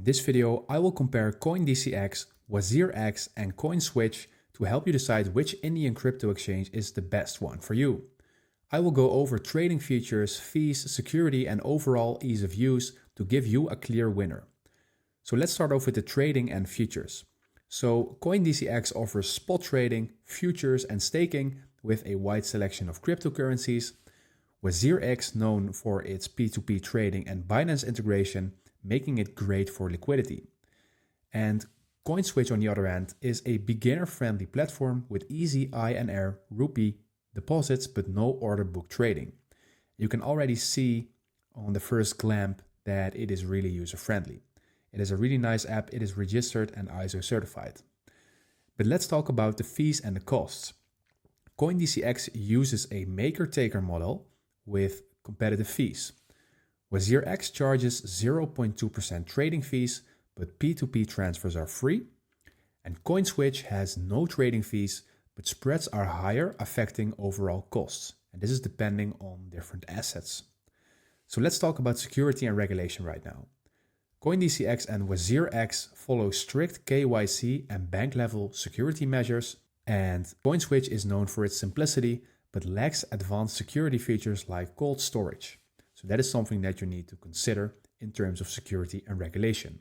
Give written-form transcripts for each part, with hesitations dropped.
this video, I will compare CoinDCX, WazirX, and Coinswitch to help you decide which Indian crypto exchange is the best one for you. I will go over trading features, fees, security, and overall ease of use to give you a clear winner. So let's start off with the trading and features. So CoinDCX offers spot trading, futures, and staking with a wide selection of cryptocurrencies. WazirX, known for its P2P trading and Binance integration, making it great for liquidity. And Coinswitch, on the other hand, is a beginner-friendly platform with easy INR rupee deposits but no order book trading. You can already see on the first glance that it is really user-friendly. It is a really nice app, it is registered and ISO certified. But let's talk about the fees and the costs. CoinDCX uses a maker-taker model with competitive fees. WazirX charges 0.2% trading fees, but P2P transfers are free. And Coinswitch has no trading fees, but spreads are higher, affecting overall costs. And this is depending on different assets. So let's talk about security and regulation right now. CoinDCX and WazirX follow strict KYC and bank-level security measures, and Coinswitch is known for its simplicity, but lacks advanced security features like cold storage. So that is something that you need to consider in terms of security and regulation.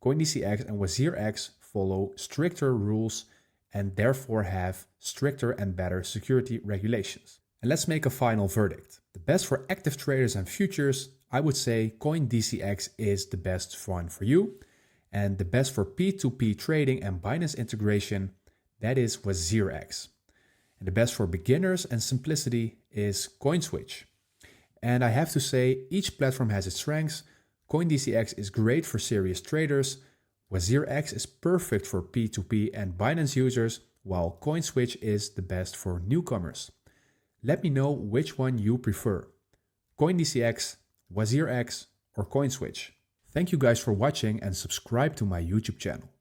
CoinDCX and WazirX follow stricter rules and therefore have stricter and better security regulations. And let's make a final verdict. The best for active traders and futures, I would say CoinDCX is the best one for you. And the best for P2P trading and Binance integration, that is WazirX. And the best for beginners and simplicity is Coinswitch. And I have to say, each platform has its strengths. CoinDCX is great for serious traders. WazirX is perfect for P2P and Binance users, while Coinswitch is the best for newcomers. Let me know which one you prefer. CoinDCX, WazirX, or Coinswitch. Thank you guys for watching and subscribe to my YouTube channel.